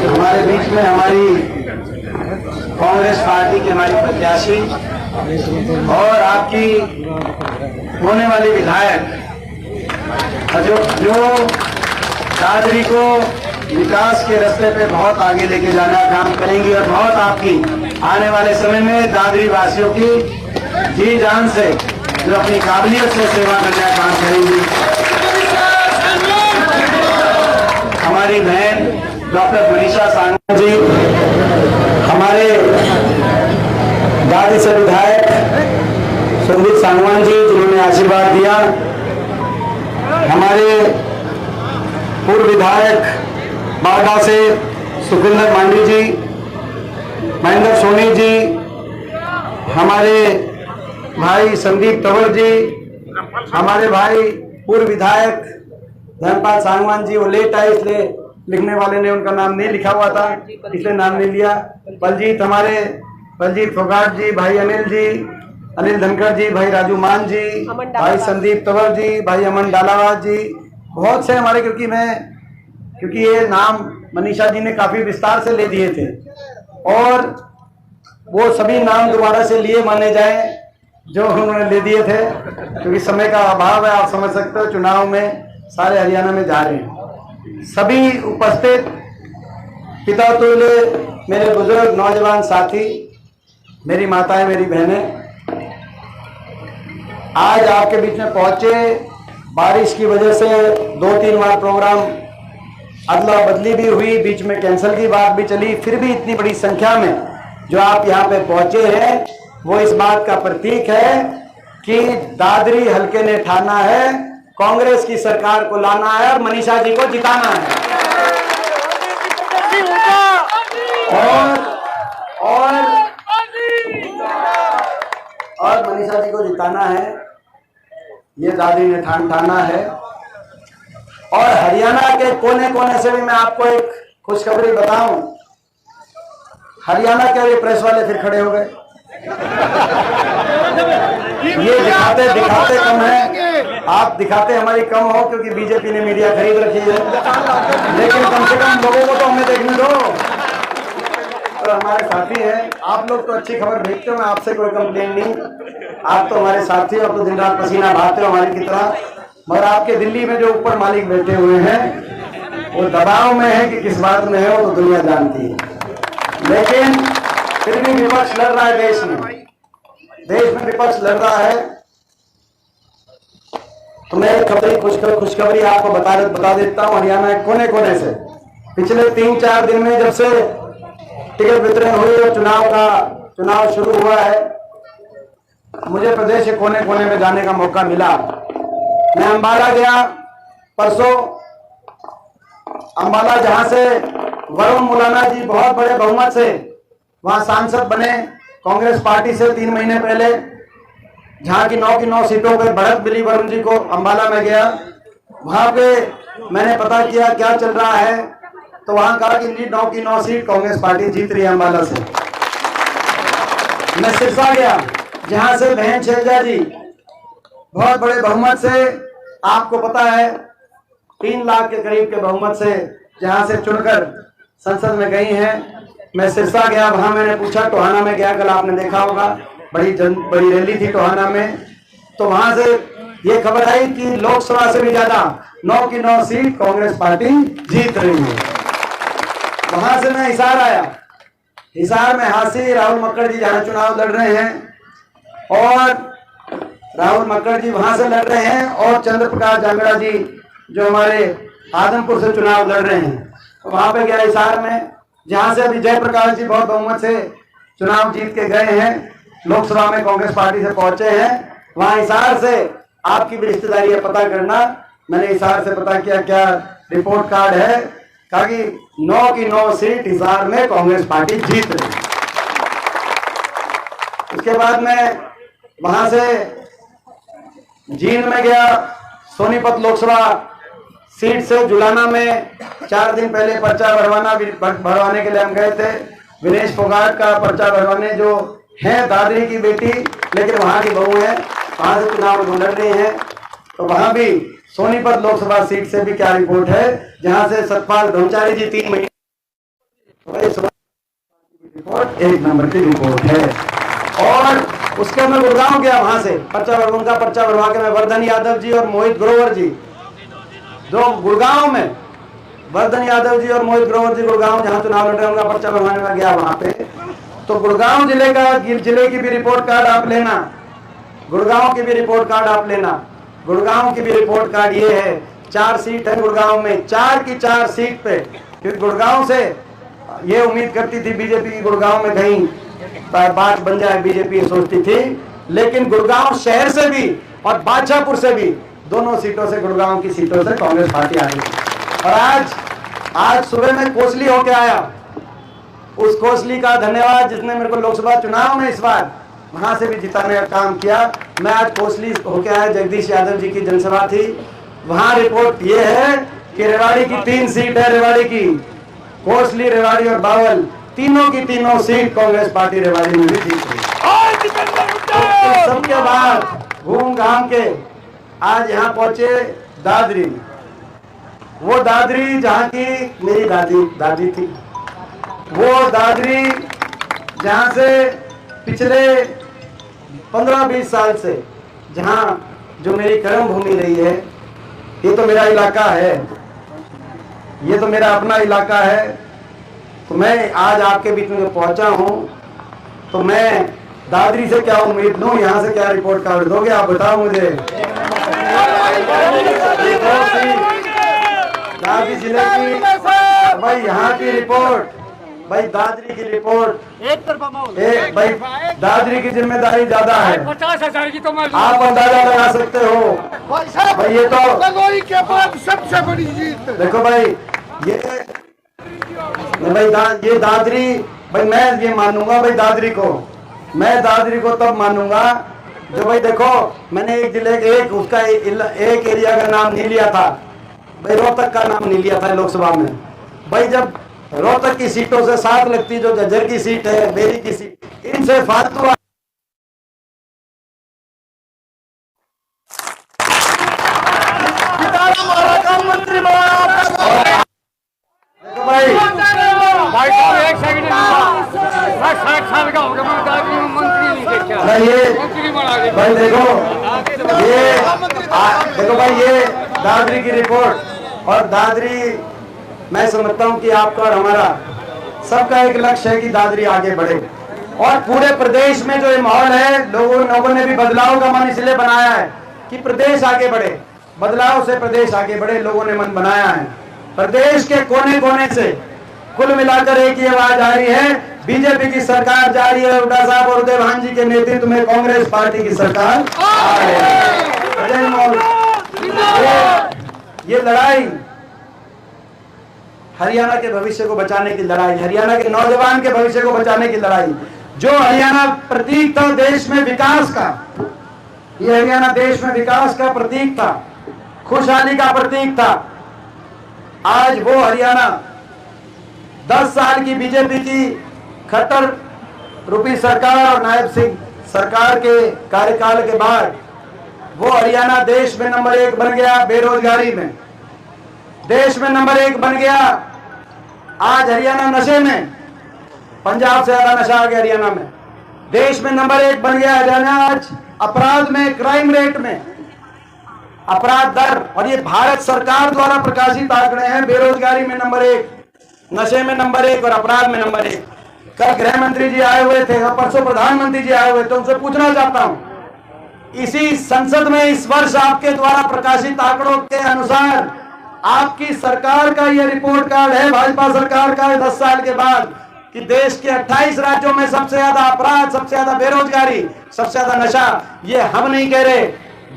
हमारे बीच में हमारी कांग्रेस पार्टी की हमारी प्रत्याशी और आपकी होने वाली विधायक जो दादरी को विकास के रास्ते पे बहुत आगे लेके जाना काम करेंगी और बहुत आपकी आने वाले समय में दादरी वासियों की जी जान से जो अपनी काबिलियत से सेवा करने का काम करेंगी। हमारी बहन डॉक्टर मनीषा सांगवान जी, हमारे दादरी से विधायक संदीप सांगवान जी जिन्होंने आशीर्वाद दिया, हमारे पूर्व विधायक बारडा से सुखविंदर मांडी जी, महेंद्र सोनी जी, हमारे भाई संदीप तंवर जी, हमारे भाई पूर्व विधायक धर्मपाल सांगवान जी, वो लेट आए इसलिए लिखने वाले ने उनका नाम नहीं लिखा हुआ था इसलिए नाम नहीं लिया। बलजीत, हमारे बलजीत फोगाट जी, भाई अनिल जी, अनिल धनखड़ जी, भाई राजू मान जी, भाई संदीप तंवर जी, भाई अमन डालावाज जी, बहुत से हमारे, क्योंकि ये नाम मनीषा जी ने काफी विस्तार से ले दिए थे और वो सभी नाम दोबारा से लिए माने जाए जो उन्होंने ले दिए थे, क्योंकि समय का अभाव है। आप समझ सकते हो चुनाव में सारे हरियाणा में जा रहे हैं। सभी उपस्थित पिता तुल्य मेरे बुजुर्ग नौजवान साथी, मेरी माताएं, मेरी बहनें, आज आपके बीच में पहुंचे। बारिश की वजह से 2-3 बार प्रोग्राम अदला बदली भी हुई, बीच में कैंसिल की बात भी चली, फिर भी इतनी बड़ी संख्या में जो आप यहाँ पे पहुंचे हैं वो इस बात का प्रतीक है कि दादरी हल्के ने ठाना है कांग्रेस की सरकार को लाना है और मनीषा जी को जिताना है और मनीषा जी को जिताना है, ये दादरी ने ठाना है। और हरियाणा के कोने कोने से भी मैं आपको एक खुशखबरी बताऊं, हरियाणा के ये प्रेस वाले फिर खड़े हो गए। ये दिखाते कम है, आप दिखाते हमारी कम हो क्योंकि बीजेपी ने मीडिया खरीद रखी है, लेकिन कम से कम लोगों को तो हमें देखने दो। तो हमारे साथी हैं, आप लोग तो अच्छी खबर भेजते हो, मैं आपसे कोई कंप्लेन नहीं, आप तो हमारे साथी हो, आप तो दिन रात पसीना बहाते हो हमारी की तरह, मगर आपके दिल्ली में जो ऊपर मालिक बैठे हुए हैं वो दबाव में है कि किस बात में है वो तो दुनिया जानती है। लेकिन फिर भी विपक्ष लड़ रहा है, देश में विपक्ष लड़ रहा है। तो मैं एक खुशखबरी आपको बता देता हूं। हरियाणा के कोने कोने से पिछले 3-4 दिन में जब से टिकट वितरण हुई और चुनाव शुरू हुआ है, मुझे प्रदेश के कोने कोने में जाने का मौका मिला। मैं अंबाला गया परसों, अंबाला जहां से वरुण मुलाना जी बहुत बड़े बहुमत से वहां सांसद बने कांग्रेस पार्टी से 3 महीने पहले, जहां की 9 सीटों पर बढ़त मिली वरुण जी को। अंबाला में गया, वहां पे मैंने पता किया क्या चल रहा है, तो वहां कहा कि 9 सीट कांग्रेस पार्टी जीत रही है अंबाला से। मैं सिरसा गया, जहां से बहन शैलजा जी बहुत बड़े बहुमत से, आपको पता है 3 लाख के करीब के बहुमत से जहां से चुनकर संसद में गई हैं। मैं सिरसा गया, वहां मैंने पूछा, टोहाना में गया, कल आपने देखा होगा बड़ी रैली थी टोहाना में, तो वहां से ये खबर आई कि लोकसभा से भी ज्यादा 9 सीट कांग्रेस पार्टी जीत रही है। वहां से मैं हिसार आया, हिसार में हासी राहुल मक्कड़ जी जहां चुनाव लड़ रहे हैं और राहुल मक्कड़ जी वहां से लड़ रहे हैं और चंद्र प्रकाश जांगड़ा जी जो हमारे आदमपुर से चुनाव लड़ रहे हैं, तो वहां पे गया हिसार में, जहां से अभी जयप्रकाश जी बहुत बहुमत से चुनाव जीत के गए हैं, लोकसभा में कांग्रेस पार्टी से पहुंचे हैं। वहां हिसार से आपकी भी रिश्तेदारी है, पता करना। मैंने हिसार से पता किया क्या रिपोर्ट कार्ड है, कहा कि 9 सीट हिसार में कांग्रेस पार्टी जीत रही। उसके बाद मैं वहां से जींद में गया, सोनीपत लोकसभा सीट से जुलाना में 4 दिन पहले पर्चा भरवाने के लिए हम गए थे। विनेश फोगाट का पर्चा भरवाने, जो है दादरी की बेटी लेकिन वहां की बहू है, वहां से चुनाव लड़ रही है, तो वहां भी सोनीपत लोकसभा सीट से भी क्या रिपोर्ट है, जहां से सतपाल ब्रह्मचारी जी 3 महीने रिपोर्ट 1 नंबर की रिपोर्ट है। और उसके मैं गुड़गांव गया, वहां से उनका पर्चा भरवा के मैं वर्धन यादव जी और मोहित ग्रोवर जी, जो गुड़गांव में वर्धन यादव जी और मोहित ग्रोवर जी गुड़गांव जहां चुनाव लड़ रहे उनका पर्चा भरवाने में गया वहां पे। तो गुड़गांव जिले की भी रिपोर्ट कार्ड आप लेना, गुड़गांव की भी रिपोर्ट कार्ड आप लेना। गुड़गांव की भी रिपोर्ट कार्ड ये है, 4 सीट है गुड़गांव में, 4 की 4 सीट पे, क्योंकि गुड़गांव से ये उम्मीद करती थी बीजेपी की गुड़गांव में कहीं बात बन जाए, बीजेपी सोचती थी, लेकिन गुड़गांव शहर से भी और बादशाहपुर से भी, दोनों सीटों से, गुड़गांव की सीटों से कांग्रेस पार्टी आ रही। और आज सुबह मैं कोसली होके आया, उस कोसली का धन्यवाद जिसने मेरे को लोकसभा चुनाव में इस बार वहां से भी जिताने का काम किया। मैं आज कोसली होके आया, जगदीश यादव जी की जनसभा थी, वहां रिपोर्ट ये है कि रेवाड़ी की 3 सीट है, रेवाड़ी की, कोसली, रेवाड़ी और बावल, तीनों की तीनों सीट कांग्रेस पार्टी रेवाड़ी में भी जीत रही। तो सबके बाद घूम घाम के आज यहाँ पहुंचे दादरी, वो दादरी जहाँ की मेरी दादी थी, वो दादरी जहाँ से पिछले 15-20 साल से जहाँ जो मेरी कर्म भूमि रही है, ये तो मेरा इलाका है, ये तो मेरा अपना इलाका है। तो मैं आज आपके बीच में पहुंचा हूं, तो मैं दादरी से क्या उम्मीद लूं, यहाँ से क्या रिपोर्ट कार्ड दोगे आप बताओ मुझे। दादरी जिले की भाई, यहाँ की रिपोर्ट, भाई दादरी की रिपोर्ट, एक भाई दादरी की जिम्मेदारी ज्यादा है, 50,000 की तो आप अंदाजा लगा सकते हो भाई। ये तो लगोरी के बाद सबसे बड़ी जीत। देखो भाई, ये दादरी भाई, मैं ये मानूंगा भाई दादरी को, मैं दादरी को तब मानूंगा जो भाई देखो, मैंने एक जिले एक उसका एक एरिया का नाम नहीं लिया था भाई, रोहतक का नाम नहीं लिया था लोकसभा में भाई। जब रोहतक की सीटों से 7 लगती, जो जज्जर की सीट है, बेरी की सीट, इनसे फालतू मंत्री भाई एक सेकंड, 60 साल का होगा, मैं दादरी में मंत्री नहीं देखा, मंत्री बना दे भाई। देखो भाई, ये दादरी की रिपोर्ट। और दादरी, मैं समझता हूं कि आपका और हमारा सबका एक लक्ष्य है कि दादरी आगे बढ़े। और पूरे प्रदेश में जो ये माहौल है, लोगों ने भी बदलाव का मन इसलिए बनाया है कि प्रदेश आगे बढ़े, बदलाव से प्रदेश आगे बढ़े, लोगों ने मन बनाया है। प्रदेश के कोने कोने से कुल मिलाकर एक ही आवाज आ रही है, बीजेपी की सरकार जा रही है, हुड्डा साहब और उदय भान जी के नेतृत्व में कांग्रेस पार्टी की सरकार आ रही है। ये लड़ाई हरियाणा के भविष्य को बचाने की लड़ाई, हरियाणा के नौजवान के भविष्य को बचाने की लड़ाई, जो हरियाणा प्रतीक था देश में विकास का, ये हरियाणा देश में विकास का प्रतीक था, खुशहाली का प्रतीक था। आज वो हरियाणा 10 साल की बीजेपी की खट्टर रूपी सरकार और नायब सिंह सरकार के कार्यकाल के बाद वो हरियाणा देश में नंबर 1 बन गया, बेरोजगारी में देश में नंबर 1 बन गया। आज हरियाणा नशे में, पंजाब से ज्यादा नशा आ गया हरियाणा में, देश में नंबर 1 बन गया हरियाणा। आज अपराध में, क्राइम रेट में, अपराध दर, और ये भारत सरकार द्वारा प्रकाशित आंकड़े हैं, बेरोजगारी में नंबर 1, नशे में नंबर 1 और अपराध में नंबर 1। कल गृह मंत्री जी आए हुए थे, परसों प्रधानमंत्री जी आए हुए थे, उनसे पूछना चाहता हूं, इसी संसद में इस वर्ष आपके द्वारा प्रकाशित आंकड़ों के अनुसार आपकी सरकार का यह रिपोर्ट कार्ड है, भाजपा सरकार का 10 साल के बाद, कि देश के 28 राज्यों में सबसे ज्यादा अपराध, सबसे ज्यादा बेरोजगारी, सबसे ज्यादा नशा, ये हम नहीं कह रहे,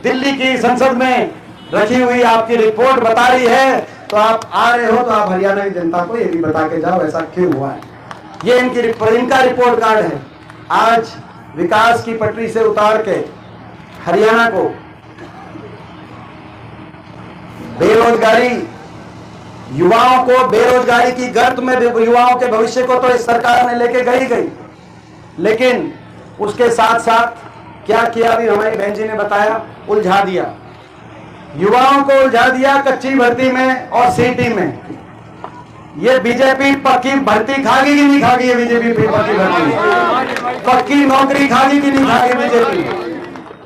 दिल्ली की संसद में रखी हुई आपकी रिपोर्ट बता रही है। तो आप आ रहे हो तो आप हरियाणा की जनता को ये भी बता के जाओ ऐसा क्यों हुआ है। ये इनका रिपोर्ट कार्ड है। आज विकास की पटरी से उतार के हरियाणा को बेरोजगारी, युवाओं को बेरोजगारी की गर्त में, युवाओं के भविष्य को तो इस सरकार ने लेके गई, लेकिन उसके साथ साथ क्या किया, अभी हमारी बहन जी ने बताया, उलझा दिया। युवाओं को उलझा दिया कच्ची भर्ती में और सीटी में। ये बीजेपी पक्की भर्ती खागी कि नहीं खागी? बीजेपी पक्की भर्ती, पक्की नौकरी खागी कि नहीं खागी बीजेपी?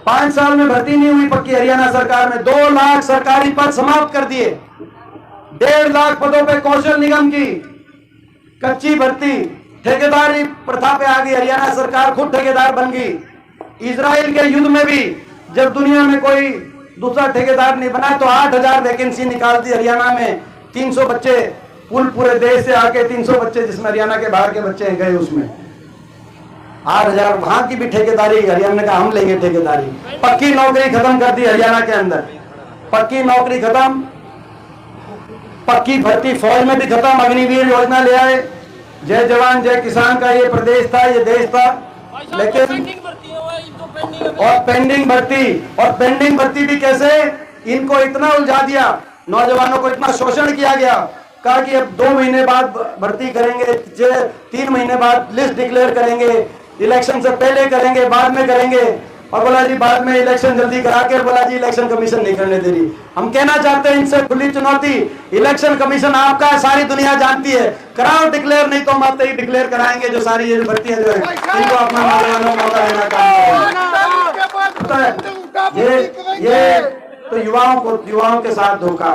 5 साल में भर्ती नहीं हुई पक्की हरियाणा सरकार में। 2 लाख सरकारी पद समाप्त कर दिए, 1.5 लाख पदों पे कौशल निगम की कच्ची भर्ती, ठेकेदारी प्रथा पे आ गई। हरियाणा सरकार खुद ठेकेदार बन गई। इजराइल के युद्ध में भी जब दुनिया में कोई दूसरा ठेकेदार नहीं बना तो 8000 वैकेंसी निकाल दी हरियाणा में। 300 बच्चे पूरे देश से आके 300 बच्चे, जिसमें हरियाणा के बाहर के बच्चे गए, उसमें 8000 वहां की भी ठेकेदारी। हरियाणा का हम लेंगे ठेकेदारी। पक्की नौकरी खत्म कर दी हरियाणा के अंदर, पक्की नौकरी खत्म, पक्की भर्ती फौज में भी खत्म। अग्निवीर योजना ले आए। जय जवान जय किसान का ये प्रदेश था, ये देश था। लेकिन और पेंडिंग भर्ती भी कैसे? इनको इतना उलझा दिया, नौजवानों को इतना शोषण किया गया, कहा कि अब 2 महीने बाद भर्ती करेंगे, 3 महीने बाद लिस्ट डिक्लेयर करेंगे, इलेक्शन से पहले करेंगे, बाद में करेंगे। और बोला जी बाद में इलेक्शन जल्दी करा के, बोला जी इलेक्शन कमीशन नहीं करने दे रही। हम कहना चाहते हैं इनसे खुली चुनौती, इलेक्शन कमीशन आपका है, सारी दुनिया जानती है, कराओ डिक्लेयर, नहीं तो हम आते ही डिक्लेयर कराएंगे जो सारी ये भर्तियां जो है इनको अपना नौजवानों को मौका देना काम है। ये तो युवाओं के साथ धोखा।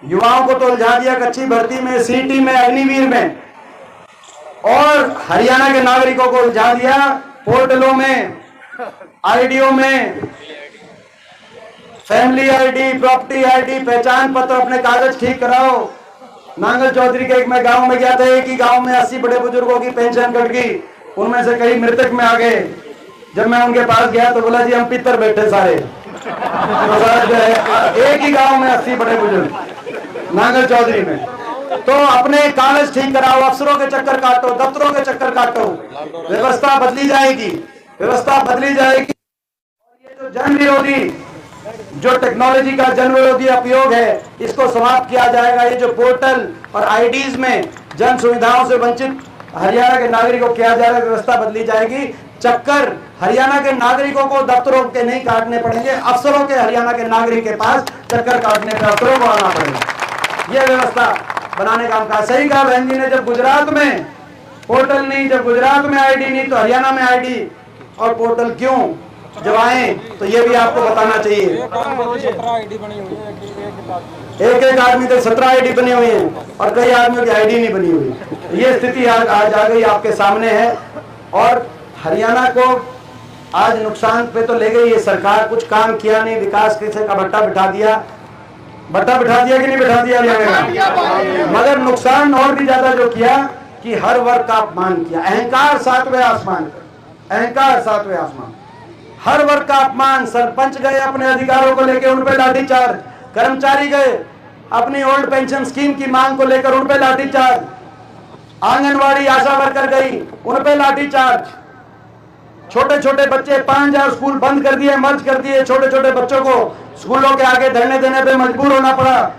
युवाओं को तो उलझा दिया कच्ची भर्ती में, सीटी में, अग्निवीर में, और हरियाणा के नागरिकों को उलझा दिया पोर्टलों में, आईडीओ में, फैमिली आईडी, प्रॉपर्टी आईडी, पहचान पत्र, अपने कागज ठीक कराओ। नांगल चौधरी के एक मैं गांव में गया था, एक ही गांव में 80 बड़े बुजुर्गों की पेंशन कट गई, उनमें से कई मृतक में आ गए। जब मैं उनके पास गया तो बोला जी हम पितर बैठे सारे। तो एक ही गांव में 80 बड़े बुजुर्ग नांगल चौधरी में। तो अपने कागज ठीक कराओ, अफसरों के चक्कर काटो, दफ्तरों के चक्कर काटो, व्यवस्था बदली जाएगी, व्यवस्था बदली जाएगी। ये जो जन विरोधी, जो टेक्नोलॉजी का जन विरोधी उपयोग है, इसको समाप्त किया जाएगा। ये जो पोर्टल और आईडीज में जन सुविधाओं से वंचित हरियाणा के नागरिकों को किया जाएगा, व्यवस्था बदली जाएगी। चक्कर हरियाणा के नागरिकों को दफ्तरों के नहीं काटने पड़ेंगे, अफसरों के, हरियाणा के नागरिक के पास चक्कर काटने पर अफसरों को आना पड़ेगा। यह व्यवस्था बनाने का काम कहा। सही कहा बहन जी ने, जब गुजरात में पोर्टल नहीं, जब गुजरात में आईडी नहीं, तो हरियाणा में आईडी और पोर्टल क्यों? जब आए तो ये भी आपको बताना चाहिए। एक आदमी तक 17 आईडी बनी हुई है और कई आदमियों की आईडी नहीं बनी हुई। ये स्थिति आज आ गई आपके सामने है। और हरियाणा को आज नुकसान पे तो ले गई ये सरकार, कुछ काम किया नहीं, विकास किसे का भट्टा बिठा दिया कि नहीं बिठा दिया हरियाणा? मगर नुकसान और भी ज्यादा जो किया कि हर वर्ग का अपमान किया। अहंकार 7वें आसमान, अहंकार 7वें आसमान, हर वर्ग का अपमान। सरपंच गए अपने अधिकारों को लेकर, उन पे लाठीचार्ज। कर्मचारी गए अपनी ओल्ड पेंशन स्कीम की मांग को लेकर, उन पे लाठीचार्ज। आंगनवाड़ी आशा वर्कर गई, उन पे लाठीचार्ज। छोटे छोटे बच्चे, 5000 स्कूल बंद कर दिए, मर्ज कर दिए। छोटे छोटे बच्चों को स्कूलों के आगे धरने देने पे मजबूर होना पड़ा।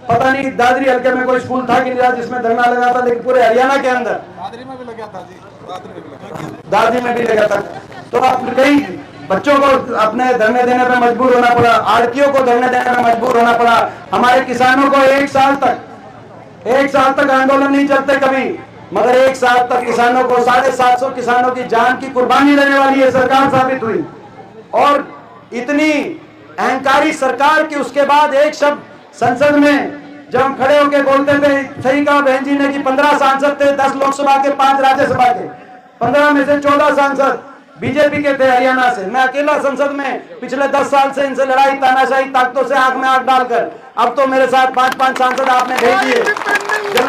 पता नहीं दादरी हल्के में कोई स्कूल था कि नहीं जिसमें धरना लगा था, लेकिन पूरे हरियाणा के अंदर दादरी में भी लगा था जी, दादरी में भी लगा था। तो अब कई बच्चों को अपने धरने देने पे मजबूर होना पड़ा, आड़तियों को धरने देने पे मजबूर होना पड़ा। हमारे किसानों को 1 साल तक आंदोलन नहीं चलते कभी, मगर 1 साल तक किसानों को 750 किसानों की जान की कुर्बानी देने वाली ये सरकार साबित हुई। और इतनी अहंकारी सरकार की उसके बाद एक शब्द संसद में जब हम खड़े होकर बोलते थे, सही कहा बहन जी ने कि 15 सांसद थे, 10 लोकसभा के, 5 राज्यसभा के। 15 में से 14 सांसद बीजेपी के थे हरियाणा से। मैं अकेला संसद में पिछले 10 साल से इनसे लड़ाई, तानाशाही ताकतों से आंख में आंख डालकर। अब तो मेरे साथ 5-5 सांसद आपने भेज दिए। जब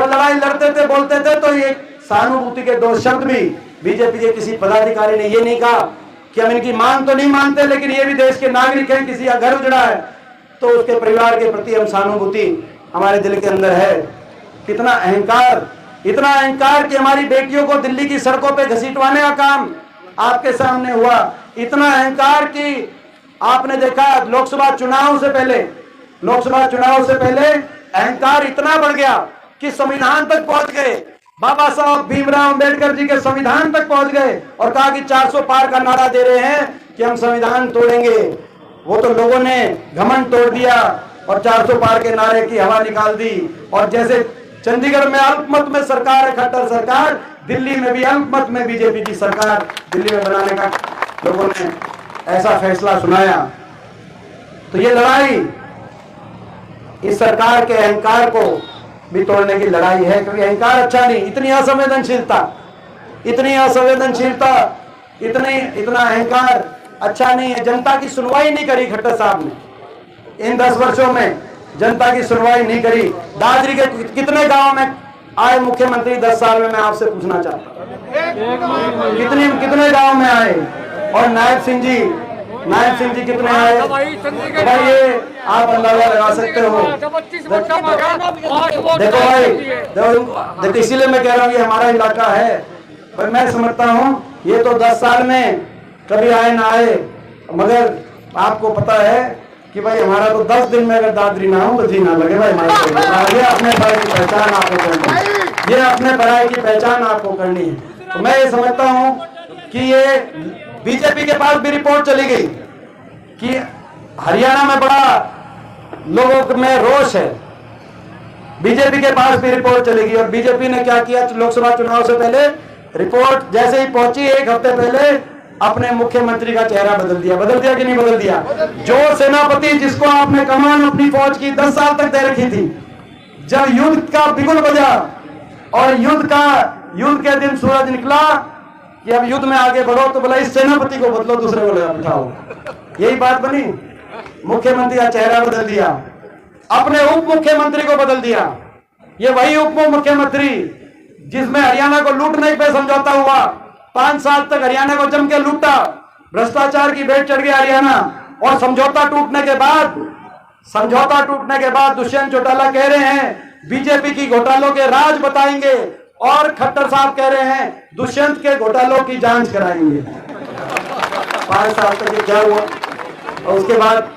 लड़ाई लड़ते थे बोलते थे तो ये सहानुभूति के 2 शब्द भी बीजेपी के किसी पदाधिकारी ने ये नहीं कहा कि हम इनकी मांग तो नहीं मानते, लेकिन ये भी देश के नागरिक हैं, किसी का घर उजड़ा है तो उसके परिवार के प्रति हम सहानुभूति हमारे दिल के अंदर है। कितना अहंकार, इतना अहंकार कि हमारी बेटियों को दिल्ली की सड़कों पे घसीटवाने का काम आपके सामने हुआ। इतना अहंकार कि आपने देखा लोकसभा चुनाव से पहले अहंकार इतना बढ़ गया कि संविधान तक पहुंच गए। बाबा साहब भीमराव अंबेडकर जी के संविधान तक पहुंच गए और कहा कि 400 पार का नारा दे रहे हैं कि हम संविधान तोड़ेंगे। वो तो लोगों ने घमंड तोड़ दिया और 400 पार के नारे की हवा निकाल दी। और जैसे चंडीगढ़ में अल्पमत में सरकार है, खट्टर सरकार, दिल्ली में भी अल्पमत में बीजेपी की सरकार दिल्ली में बनाने का लोगों ने ऐसा फैसला सुनाया। तो ये लड़ाई इस सरकार के अहंकार को भी तोड़ने की लड़ाई है, क्योंकि अहंकार अच्छा नहीं, इतनी असंवेदनशीलता, इतना अहंकार अच्छा नहीं है। जनता की सुनवाई नहीं करी खट्टर साहब ने, इन 10 वर्षों में जनता की सुनवाई नहीं करी। दादरी के कितने गांव में आए मुख्यमंत्री 10 साल में, मैं आपसे पूछना चाहता हूं, कितने गांव में आए? और नायब सिंह जी कितने आए? भाई ये आप अंदाजा लगा सकते हो। देखो भाई, देखो इसीलिए मैं कह रहा हूँ ये हमारा इलाका है, पर मैं समझता हूँ ये तो 10 साल में कभी आए ना आए, मगर आपको पता है कि भाई हमारा तो 10 दिन में अगर दादरी ना हो तो जी ना लगे भाई हमारे। ये अपने पढ़ाई की पहचान आपको करनी है, ये अपने पढ़ाई की पहचान आपको करनी है। तो मैं ये समझता हूँ कि ये बीजेपी के पास भी रिपोर्ट चली गई कि हरियाणा में बड़ा लोगों में रोष है, बीजेपी के पास भी रिपोर्ट चली गई। और बीजेपी ने क्या किया, लोकसभा चुनाव से पहले रिपोर्ट जैसे ही पहुंची 1 हफ्ते पहले अपने मुख्यमंत्री का चेहरा बदल दिया कि नहीं बदल दिया? जो सेनापति जिसको आपने कमान अपनी फौज की 10 साल तक दे रखी थी, जब युद्ध का बिगुल बजा और युद्ध के दिन सूरज निकला कि अब युद्ध में आगे बढ़ो, तो बोला इस सेनापति को बदलो, दूसरे को बिठाओ। यही बात बनी, मुख्यमंत्री का चेहरा बदल दिया, अपने उप मुख्यमंत्री को बदल दिया। ये वही उप मुख्यमंत्री जिसमें हरियाणा को लूटने पे समझौता हुआ, 5 साल तक हरियाणा को जम के लूटा, भ्रष्टाचार की भेंट चढ़ गया हरियाणा। और समझौता टूटने के बाद दुष्यंत चौटाला कह रहे हैं बीजेपी की घोटालों के राज बताएंगे, और खट्टर साहब कह रहे हैं दुष्यंत के घोटालों की जांच कराएंगे। 5 साल तक ये क्या हुआ? और उसके बाद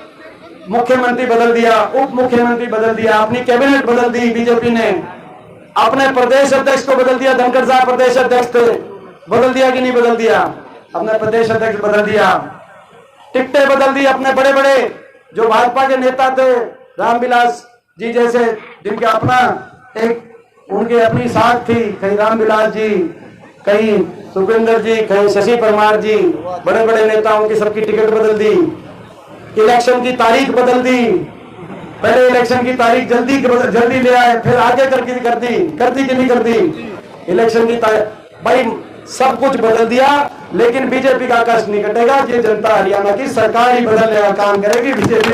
मुख्यमंत्री बदल दिया, उप मुख्यमंत्री बदल दिया, अपनी कैबिनेट बदल दी बीजेपी ने, अपने प्रदेश अध्यक्ष को बदल दिया। धनखड़ साहब प्रदेश अध्यक्ष थे, बदल दिया कि नहीं बदल दिया? अपने प्रदेश अध्यक्ष बदल दिया, टिकटें बदल दी। अपने बड़े बड़े जो भाजपा के नेता थे, रामविलास जी जैसे, जिनके अपना एक उनकी अपनी साख थी, कहीं रामविलास जी, कहीं सुखविंदर जी, कहीं शशि परमार जी, बड़े बड़े नेताओं की सबकी टिकट बदल दी, इलेक्शन की तारीख बदल दी। पहले इलेक्शन की तारीख जल्दी ले आए, फिर आगे कर दी कि नहीं कर दी इलेक्शन की तारीख? भाई सब कुछ बदल दिया, लेकिन बीजेपी का कष्ट नहीं कटेगा। ये जनता हरियाणा की सरकार ही बदलने का काम करेगी। बीजेपी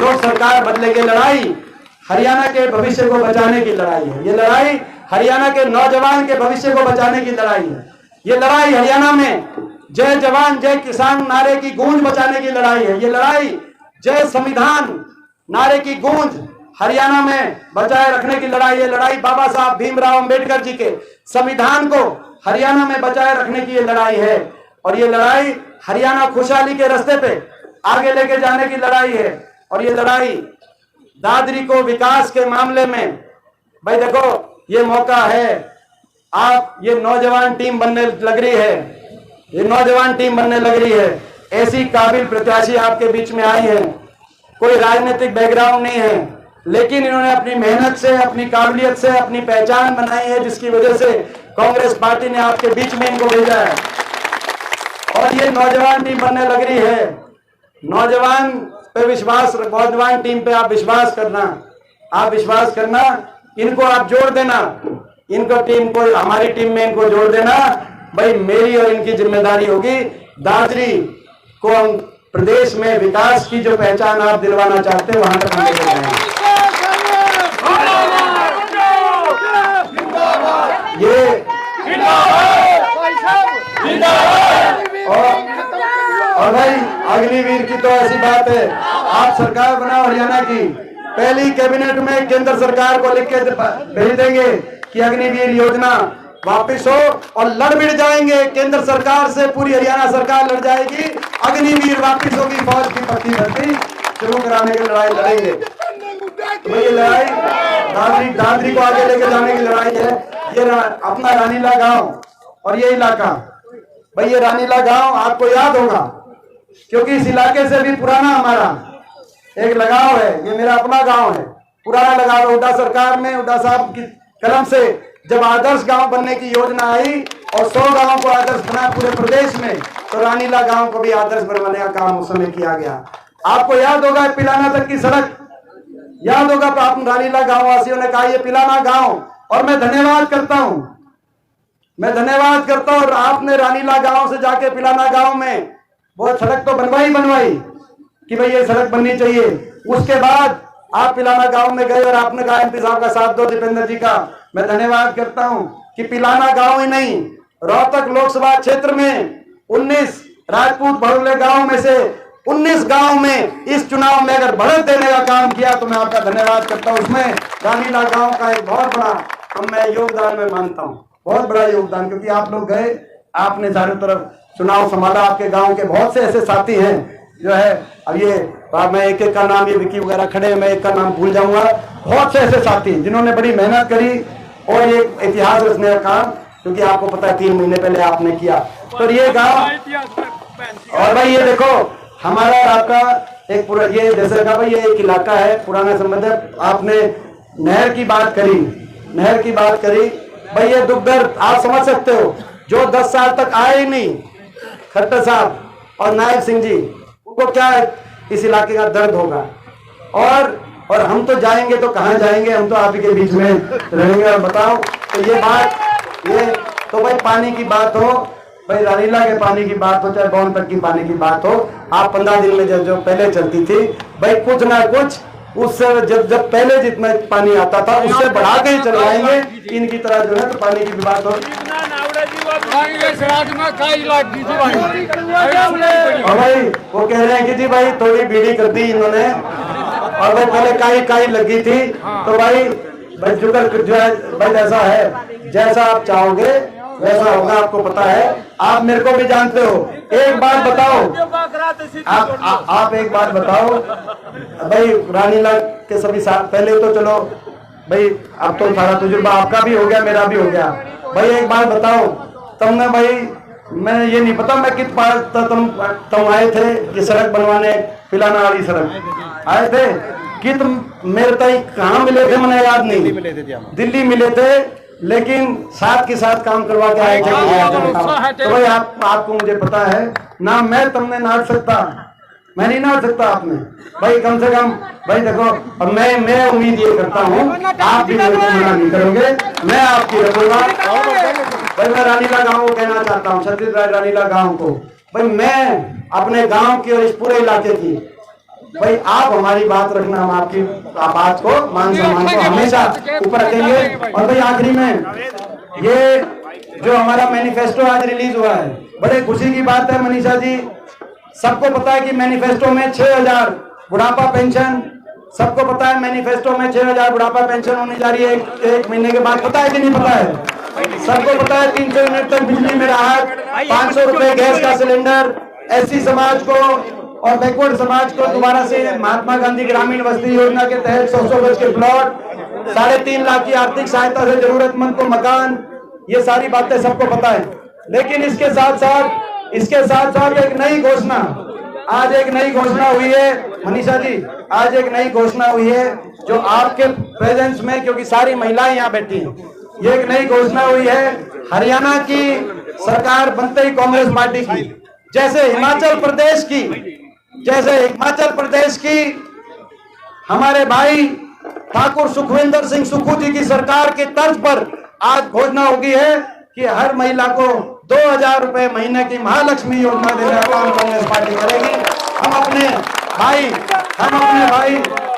लोग सरकार बदलेगी। लड़ाई हरियाणा के भविष्य को बचाने की लड़ाई है। ये लड़ाई हरियाणा के नौजवान के भविष्य को बचाने की लड़ाई है। ये लड़ाई हरियाणा में जय जवान जय किसान नारे की गूंज बचाने की लड़ाई है। ये लड़ाई जय संविधान नारे की गूंज हरियाणा में बचाए रखने की लड़ाई है। लड़ाई बाबा साहब भीमराव अंबेडकर जी के संविधान को हरियाणा में बचाए रखने की ये लड़ाई है। और ये लड़ाई हरियाणा खुशहाली के रास्ते पे आगे लेके जाने की लड़ाई है। और ये लड़ाई दादरी को विकास के मामले में, भाई देखो ये मौका है, आप ये नौजवान टीम बनने लग रही है, ये नौजवान टीम बनने लग रही है। ऐसी काबिल प्रत्याशी आपके बीच में आई है, कोई राजनीतिक बैकग्राउंड नहीं है, लेकिन इन्होंने अपनी मेहनत से, अपनी काबिलियत से अपनी पहचान बनाई है, जिसकी वजह से कांग्रेस पार्टी ने आपके बीच में इनको भेजा है। और ये नौजवान टीम बनने लग रही है। नौजवान पे विश्वास, नौजवान टीम पे आप विश्वास करना, इनको आप जोड़ देना, इनको टीम को हमारी टीम में इनको जोड़ देना। भाई मेरी और इनकी जिम्मेदारी होगी दादरी को हम प्रदेश में विकास की जो पहचान आप दिलवाना चाहते हैं वहां तक हम लेकर जाएंगे। ये और भाई अग्निवीर की तो ऐसी बात है, आप सरकार बनाओ हरियाणा की, पहली कैबिनेट में केंद्र सरकार को लिख के भेज देंगे कि अग्निवीर योजना वापिस हो, और लड़ भिड़ जाएंगे केंद्र सरकार से, पूरी हरियाणा सरकार लड़ जाएगी, अग्निवीर वापिस होगी, फौज की पक्की भर्ती शुरू कराने की लड़ाई लड़ेंगे। तो ये लड़ाई दादरी को आगे लेके जाने की लड़ाई है। ये अपना रानीला गांव और ये इलाका, भाई ये रानीला गांव आपको याद होगा, क्योंकि इस इलाके से भी पुराना हमारा एक लगाव है। ये मेरा अपना गांव है, पुराना लगाव। हुड्डा सरकार में, हुड्डा साहब की कलम से जब आदर्श गांव बनने की योजना आई और 100 गांवों को आदर्श बना पूरे प्रदेश में, तो रानीला गांव को भी आदर्श बनवाने का काम उस समय किया गया। आपको याद होगा पिलाना तक की सड़क, याद होगा आप रानीला गांव वासियों ने कहा ये पिलाना गांव, और मैं धन्यवाद करता हूं, मैं धन्यवाद करता हूं। और आपने रानीला गांव से जाके पिलाना गांव में वो सड़क तो बनवाई कि भाई ये सड़क बननी चाहिए। उसके बाद आप पिलाना गांव में गए और आपने कहा एमपी साहब का साथ दो, दीपेंद्र जी का मैं धन्यवाद करता हूं कि पिलाना गांव ही नहीं, रोहतक लोकसभा क्षेत्र में 19 राजपूत भड़ोले गांव में से 19 गांव में इस चुनाव में अगर बढ़त देने का काम किया तो मैं आपका धन्यवाद करता हूं। उसमें रानीला गांव का एक बहुत बड़ा मैं योगदान में मानता हूं, बहुत बड़ा योगदान, क्योंकि आप लोग गए, आपने चारों तरफ चुनाव संभाला। आपके गांव के बहुत से ऐसे साथी हैं जो है, अब ये मैं एक एक का नाम, ये विकी वगैरह खड़े हैं, मैं एक का नाम भूल जाऊंगा, बहुत से ऐसे साथी जिन्होंने बड़ी मेहनत करी और ये इतिहास रचने का काम, क्योंकि आपको पता है 3 महीने पहले आपने किया। तो ये गांव, और भाई ये देखो हमारा आपका एक पूरा, ये जैसे कहा भाई ये एक इलाका है, पुराना संबंध है। आपने नहर की बात करी, नहर की बात करी, भाई ये दुख दर्द आप समझ सकते हो। जो 10 साल तक आए ही नहीं, खट्टर साहब और नायब सिंह जी, उनको क्या इस इलाके का दर्द होगा। और हम तो जाएंगे तो कहाँ जाएंगे, हम तो आप ही के बीच में रहेंगे। और बताओ तो ये बात, ये तो भाई पानी की बात हो, भाई रानीला के पानी की बात हो, चाहे बौन तक की पानी की बात हो, आप 15 दिन में जो पहले चलती थी, भाई कुछ ना कुछ उससे जब पहले जितना पानी आता था उससे बढ़ा के ही चलवाएंगे। इनकी तरह जो है तो पानी की भी बात हो। और भाई वो कह रहे हैं कि जी भाई थोड़ी बीड़ी कर दी इन्होंने, और भाई पहले काई लगी थी, तो भाई जुगर जो है भाई ऐसा है, जैसा आप चाहोगे वैसा होगा, आपको पता है, आप मेरे को भी जानते हो। एक बात बताओ, आप एक बात बताओ भाई, रानीला के सभी साथ पहले तो चलो भाई, अब तो सारा तजुर्बा आपका भी हो गया, मेरा भी हो गया। भाई एक बात बताओ, तुमने भाई, मैं ये नहीं पता मैं कित पार तुम आए थे ये सड़क बनवाने, पिलाना वाली सड़क आए थे कि तुम मेरे तय कहाँ मिले थे, मैंने याद नहीं, दिल्ली मिले थे, लेकिन साथ के साथ काम करवा के आए थे। तो भाई आपको मुझे पता है ना, मैं तुमने नाट सकता, मैं नहीं नाट सकता आपने, भाई कम से कम भाई देखो। अब मैं उम्मीद ये करता हूँ आप भी मेरे को मना नहीं करोगे, मैं आपकी रखूंगा। भाई मैं रानीला गांव को कहना चाहता हूँ, छत्तीसगढ़ रानीला गांव को, भाई मैं अपने गांव की और इस पूरे इलाके की, भाई आप हमारी बात रखना, हम आपकी बात को, मान सम्मान को हमेशा ऊपर रखेंगे। और भाई आखिरी में ये जो हमारा मैनिफेस्टो आज रिलीज हुआ है, बड़े खुशी की बात है मनीषा जी, सबको पता है कि मैनिफेस्टो में 6000 बुढ़ापा पेंशन, सबको पता है मैनिफेस्टो में 6000 बुढ़ापा पेंशन होने जा रही है एक महीने के बाद, पता है कि नहीं पता है? सबको पता है 300 यूनिट तक बिजली में राहत, 500 रुपए गैस का सिलेंडर, एससी समाज को और बैकवर्ड समाज को दोबारा से महात्मा गांधी ग्रामीण बस्ती योजना के तहत 100 गज के प्लॉट, 3.5 लाख की आर्थिक सहायता से जरूरतमंद को मकान, ये सारी बातें सबको पता है। लेकिन इसके साथ साथ एक नई घोषणा, आज एक नई घोषणा हुई है मनीषा जी, आज एक नई घोषणा हुई है जो आपके प्रेजेंस में, क्योंकि सारी महिलाएं यहाँ बैठी हैं, ये एक नई घोषणा हुई है हरियाणा की सरकार बनते ही कांग्रेस पार्टी की, जैसे हिमाचल प्रदेश की हमारे भाई ठाकुर सुखविंदर सिंह सुक्खू जी की सरकार की तर्ज पर आज घोषणा होगी है कि हर महिला को 2000 रुपए महीने की महालक्ष्मी योजना देने का काम कांग्रेस पार्टी करेगी। हम अपने भाई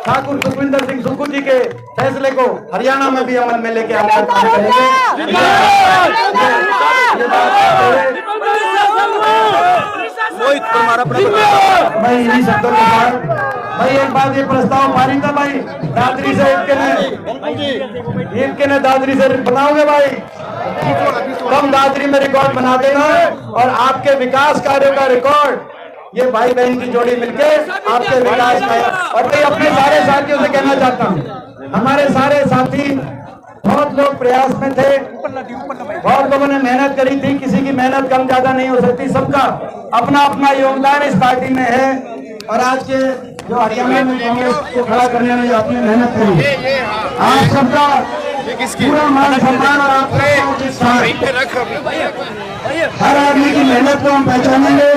ठाकुर सुखविंदर सिंह सुक्खू जी के फैसले को हरियाणा में भी अमल में लेके हम काम करेंगे। भाई इन्हीं शब्दों के साथ भाई एक बात, ये प्रस्ताव पारित है भाई, दादरी से इनके ने दादरी से बनाओगे भाई, कम दादरी में रिकॉर्ड बना देना, और आपके विकास कार्यों का रिकॉर्ड ये भाई बहन की जोड़ी मिलके आपके विकास का। और भाई अपने सारे साथियों से कहना चाहता हूँ, हमारे सारे साथी बहुत लोग प्रयास में थे, बहुत लोगों ने मेहनत करी थी, किसी की मेहनत कम ज्यादा नहीं हो सकती, सबका अपना अपना योगदान इस पार्टी में है। और आज के जो हरियाणा में कांग्रेस को खड़ा करने में जो आपने मेहनत करी, आप सबका पूरा मान सम्मान और आपका उचित स्थान। हर आदमी की मेहनत को हम पहचानेंगे,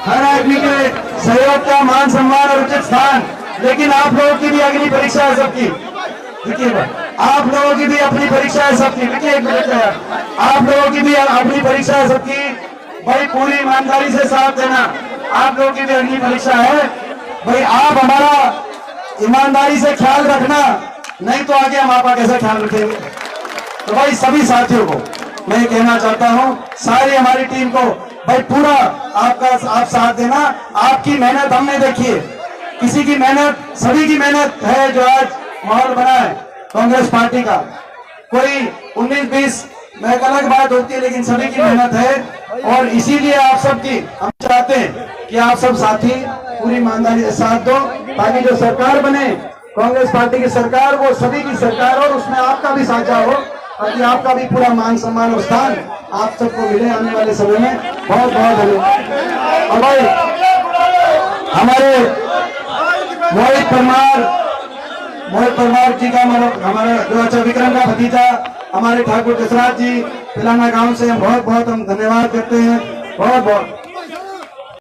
हर आदमी के सहयोग का मान सम्मान और उचित स्थान। लेकिन आप लोगों की भी अग्नि परीक्षा है सबकी, देखिए आप लोगों की भी अपनी परीक्षा है सबकी। देखिए एक मिनट, आप लोगों की भी अपनी परीक्षा है सबकी। भाई पूरी ईमानदारी से साथ देना, आप लोगों की भी अग्नि परीक्षा है। भाई आप हमारा ईमानदारी से ख्याल रखना, नहीं तो आगे हम आपका कैसा ख्याल रखेंगे। तो भाई सभी साथियों को मैं कहना चाहता हूं, सारी हमारी टीम को भाई पूरा आप साथ देना। आपकी मेहनत हमने देखी है, किसी की मेहनत, सभी की मेहनत है जो आज माहौल बना है कांग्रेस पार्टी का। कोई 19-20 में एक अलग बात होती है, लेकिन सभी की मेहनत है। और इसीलिए आप सबकी हम चाहते हैं कि आप सब साथी पूरी ईमानदारी से साथ दो, ताकि जो सरकार बने कांग्रेस पार्टी की सरकार, वो सभी की सरकार हो, उसमें आपका भी साझा हो, ताकि आपका भी पूरा मान सम्मान और स्थान आप सबको मिले आने वाले समय में। बहुत बहुत धन्यवाद। और भाई हमारे मोहित परमार जी का, हमारा जो अच्छा विक्रम का भतीजा, हमारे ठाकुर जसराज जी पिलाना गांव से हम बहुत बहुत धन्यवाद करते हैं। बहुत बहुत